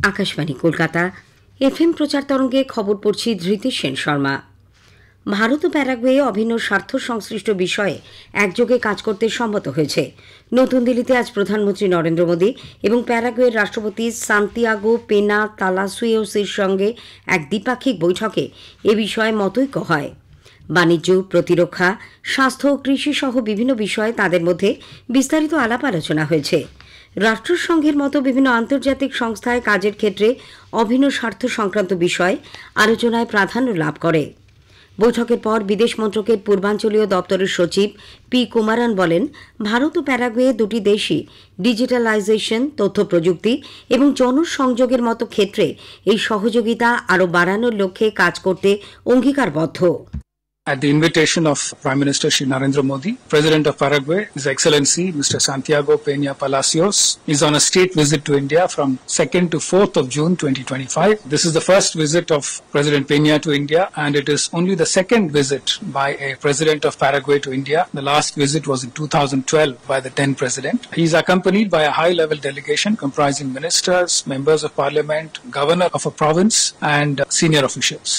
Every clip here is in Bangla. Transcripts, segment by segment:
আকাশবাণী কলকাতা এফএম প্রচার তরঙ্গে খবর পড়ছি ধৃতি সেন শর্মা। ভারত ও প্যারাগুয়ে অভিন্ন স্বার্থ সংশ্লিষ্ট বিষয়ে একযোগে কাজ করতে সম্মত হয়েছে। নতুন দিল্লিতে আজ প্রধানমন্ত্রী নরেন্দ্র মোদী এবং প্যারাগুয়ের রাষ্ট্রপতি সান্তিয়াগো পেনা তালাসুয়েসের সঙ্গে এক দ্বিপাক্ষিক বৈঠকে এ বিষয়ে মতৈক্য হয়। বাণিজ্য, প্রতিরক্ষা, স্বাস্থ্য ও কৃষি সহ বিভিন্ন বিষয়ে তাদের মধ্যে বিস্তারিত আলাপ আলোচনা হয়েছে। রাষ্ট্রসংঘের মতো বিভিন্ন আন্তর্জাতিক সংস্থায় কাজের ক্ষেত্রে অভিন্ন স্বার্থ সংক্রান্ত বিষয় আলোচনায় প্রাধান্য লাভ করে। বৈঠকের পর বিদেশ মন্ত্রকের পূর্বাঞ্চলীয় দপ্তরের সচিব পি কুমারন বলেন, ভারত ও প্যারাগুয়ে দুটি দেশই ডিজিটালাইজেশন, তথ্য প্রযুক্তি এবং জনসংযোগের মতো ক্ষেত্রে এই সহযোগিতা আরও বাড়ানোর লক্ষ্যে কাজ করতে অঙ্গীকারবদ্ধ। At the invitation of Prime Minister Shri Narendra Modi, President of Paraguay, His Excellency Mr. Santiago Peña Palacios, is on a state visit to India from 2nd to 4th of June 2025. This is the first visit of President Peña to India, and it is only the second visit by a President of Paraguay to India. The last visit was in 2012 by the then President. He is accompanied by a high-level delegation comprising ministers, members of parliament, governor of a province, and senior officials.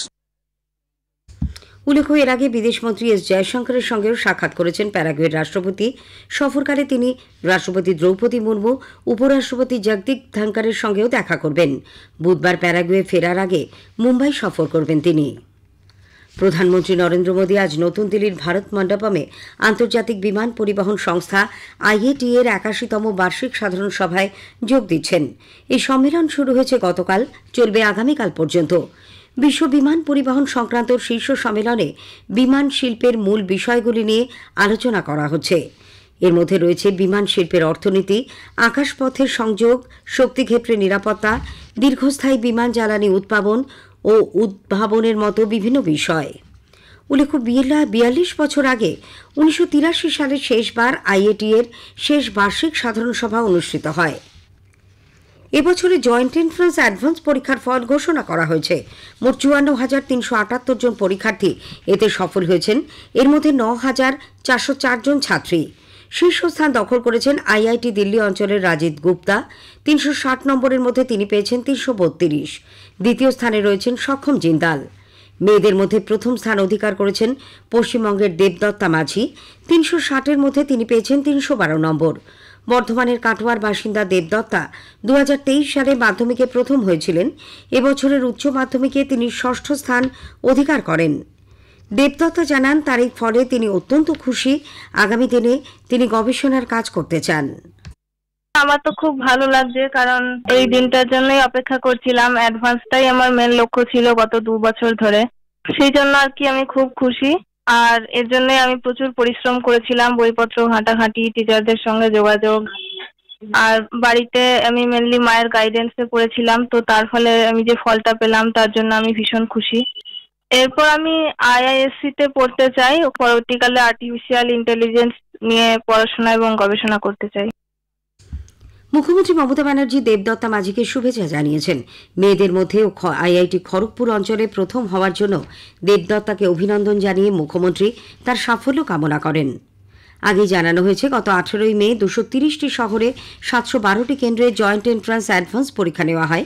উল্লেখ্য, এর আগে বিদেশমন্ত্রী এস জয়শঙ্করের সঙ্গেও সাক্ষাৎ করেছেন প্যারাগুয়ের রাষ্ট্রপতি। সফরকালে তিনি রাষ্ট্রপতি দ্রৌপদী মুর্মু, উপরাষ্ট্রপতি জগদীপ ধনকরের সঙ্গেও দেখা করবেন। বুধবার প্যারাগুয়ে ফেরার আগে মুম্বাই সফর করবেন তিনি। প্রধানমন্ত্রী নরেন্দ্র মোদী আজ নতুন দিল্লির ভারত মণ্ডপমে আন্তর্জাতিক বিমান পরিবহন সংস্থা আইএটি এর ৮১তম বার্ষিক সাধারণ সভায় যোগ দিচ্ছেন। এই সম্মেলন শুরু হয়েছে গতকাল, চলবে আগামীকাল পর্যন্ত। বিশ্ব বিমান পরিবহন সংক্রান্ত শীর্ষ সম্মেলনে বিমান শিল্পের মূল বিষয়গুলি নিয়ে আলোচনা করা হচ্ছে। এর মধ্যে রয়েছে বিমান শিল্পের অর্থনীতি, আকাশপথের সংযোগ, শক্তিক্ষেত্রে নিরাপত্তা, দীর্ঘস্থায়ী বিমান জ্বালানি উৎপাদন ও উদ্ভাবনের মতো বিভিন্ন বিষয়। উল্লেখ্য, ৪২ বছর আগে ১৯৮৩ সালে শেষবার আইএটি এর শেষ বার্ষিক সাধারণ সভা অনুষ্ঠিত হয়। এবছরে জয়েন্ট এন্ট্রান্স অ্যাডভান্স পরীক্ষার ফল ঘোষণা করা হয়েছে। মোট ৫৪,৩৭৮ জন পরীক্ষার্থী এতে সফল হয়েছেন। এর মধ্যে ৯,৪০৪ জন ছাত্রী। শীর্ষস্থান দখল করেছেন আইআইটি দিল্লি অঞ্চলের রাজিদ গুপ্তা। ৩৬০ নম্বরের মধ্যে তিনি পেয়েছেন ৩৩২। দ্বিতীয় স্থানে রয়েছেন সক্ষম জিন্দাল। মেয়েদের মধ্যে প্রথম স্থান অধিকার করেছেন পশ্চিমবঙ্গের দেবদত্তা মাঝি। ৩৬০-এর মধ্যে তিনি পেয়েছেন ৩১২ নম্বর। বর্ধমানের কাটোয়ার বাসিন্দা দেবদত্তা ২০২৩ সালে মাধ্যমিকে প্রথম হয়েছিলেন। এবছরের উচ্চ মাধ্যমিকে তিনি ষষ্ঠ স্থান অধিকার করেন। দেবদত্তা জানান, তার এই ফলে তিনি অত্যন্ত খুশি। আগামী দিনে তিনি গবেষণার কাজ করতে চান। আমার তো খুব ভালো লাগছে, কারণ এই দিনটার জন্যই অপেক্ষা করছিলাম। অ্যাডভান্সটাই আমার মেন লক্ষ্য ছিল গত ২ বছর ধরে। সেই জন্য আর কি আমি খুব খুশি। আর এর জন্য আমি প্রচুর পরিশ্রম করেছিলাম, বইপত্র ঘাঁটাঘাঁটি, টিচারদের সঙ্গে যোগাযোগ, আর বাড়িতে আমি মেনলি মায়ের গাইডেন্সে পড়েছিলাম। তো তার ফলে আমি যে ফলটা পেলাম তার জন্য আমি ভীষণ খুশি। এরপর আমি আইআইএসসি তে পড়তে চাই, পরবর্তীকালে আর্টিফিশিয়াল ইন্টেলিজেন্স নিয়ে পড়াশোনা এবং গবেষণা করতে চাই। মুখ্যমন্ত্রী মমতা ব্যানার্জি দেবদত্তা মাঝিকে শুভেচ্ছা জানিয়েছেন। মেয়েদের মধ্যে আইআইটি খড়গপুর অঞ্চলে প্রথম হওয়ার জন্য দেবদত্তাকে অভিনন্দন জানিয়ে মুখ্যমন্ত্রী তার সাফল্য কামনা করেন। আগে জানানো হয়েছে, গত ১৮ মে ২৩০টি শহরে ৭১২টি কেন্দ্রে জয়েন্ট এন্ট্রান্স অ্যাডভান্স পরীক্ষা নেওয়া হয়।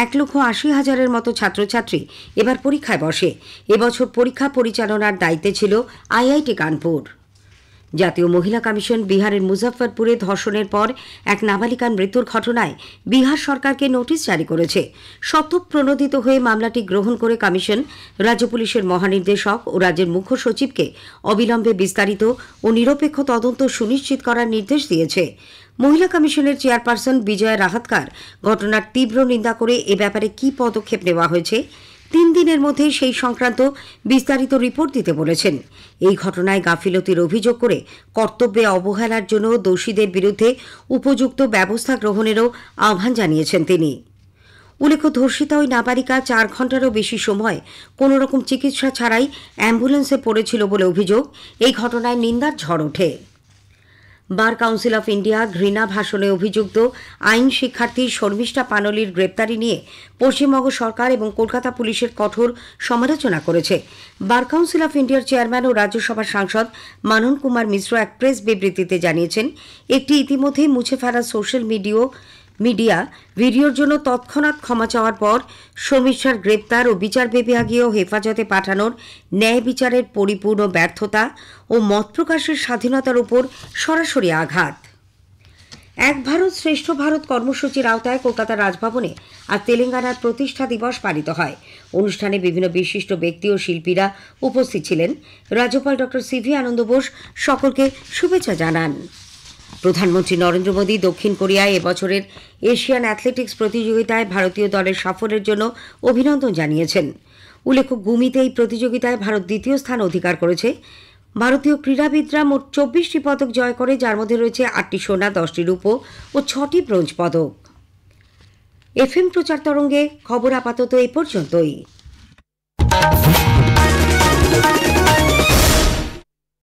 ১,৮০,০০০-এর মতো ছাত্রছাত্রী এবার পরীক্ষায় বসে। এবছর পরীক্ষা পরিচালনার দায়িত্বে ছিল আইআইটি কানপুর। জাতীয় মহিলা কমিশন বিহারের মুজফ্ফরপুরে ধর্ষণের পর এক নাবালিকার মৃত্যুর ঘটনায় বিহার সরকারকে নোটিশ জারি করেছে। স্বতঃপ্রণোদিত হয়ে মামলাটি গ্রহণ করে কমিশন রাজ্য পুলিশের মহানির্দেশক ও রাজ্যের মুখ্য সচিবকে অবিলম্বে বিস্তারিত ও নিরপেক্ষ তদন্ত সুনিশ্চিত করার নির্দেশ দিয়েছে। মহিলা কমিশনের চেয়ারপারসন বিজয়া রাহাতকার ঘটনার তীব্র নিন্দা করে এ ব্যাপারে কী পদক্ষেপ নেওয়া হয়েছে ৩ দিনের মধ্যে সেই সংক্রান্ত বিস্তারিত রিপোর্ট দিতে বলেছেন। এই ঘটনায় গাফিলতির অভিযোগ করে কর্তব্যে অবহেলার জন্য দোষীদের বিরুদ্ধে উপযুক্ত ব্যবস্থা গ্রহণেরও আহ্বান জানিয়েছেন তিনি। উল্লেখ্য, ধর্ষিতা ওই নাবালিকা ৪ ঘণ্টারও বেশি সময় কোনোরকম চিকিৎসা ছাড়াই অ্যাম্বুলেন্সে পড়েছিল বলে অভিযোগ। এই ঘটনায় নিন্দার ঝড় ওঠে। বার কাউন্সিল অফ ইন্ডিয়া ঘৃণা ভাষণে অভিযুক্ত আইন শিক্ষার্থী শর্মিষ্ঠা পানলির গ্রেপ্তারি নিয়ে পশ্চিমবঙ্গ সরকার এবং কলকাতা পুলিশের কঠোর সমালোচনা করেছে। বার কাউন্সিল অফ ইন্ডিয়ার চেয়ারম্যান ও রাজ্যসভার সাংসদ মানন কুমার মিশ্র এক প্রেস বিবৃতিতে জানিয়েছেন, একটি ইতিমধ্যেই মুছে ফেলা সোশ্যাল মিডিয়া ভিডিওর জন্য তৎক্ষণাৎ ক্ষমা চাওয়ার পর শর্মিষ্ঠার গ্রেপ্তার ও বিচার বিভাগীয় হেফাজতে পাঠানোর ন্যায় বিচারের পরিপূর্ণ ব্যর্থতা ও মত প্রকাশের স্বাধীনতার উপর সরাসরি আঘাত। এক ভারত শ্রেষ্ঠ ভারত কর্মসূচির আওতায় কলকাতার রাজভবনে আজ তেলেঙ্গানার প্রতিষ্ঠা দিবস পালিত হয়। অনুষ্ঠানে বিভিন্ন বিশিষ্ট ব্যক্তি ও শিল্পীরা উপস্থিত ছিলেন। রাজ্যপাল ডক্টর সিভি আনন্দ বোস সকলকে শুভেচ্ছা জানান। প্রধানমন্ত্রী নরেন্দ্র মোদী দক্ষিণ কোরিয়ায় এবছরের এশিয়ান অ্যাথলেটিক্স প্রতিযোগিতায় ভারতীয় দলের সাফল্যের জন্য অভিনন্দন জানিয়েছেন। উল্লেখ্য, গুমিতে এই প্রতিযোগিতায় ভারত দ্বিতীয় স্থান অধিকার করেছে। ভারতীয় ক্রীড়াবিদরা মোট 24টি পদক জয় করে, যার মধ্যে রয়েছে 8টি সোনা, 10টি রূপো ও 6টি ব্রোঞ্জ পদক। এফএম প্রচার তরঙ্গে খবর আপাতত এই পর্যন্তই।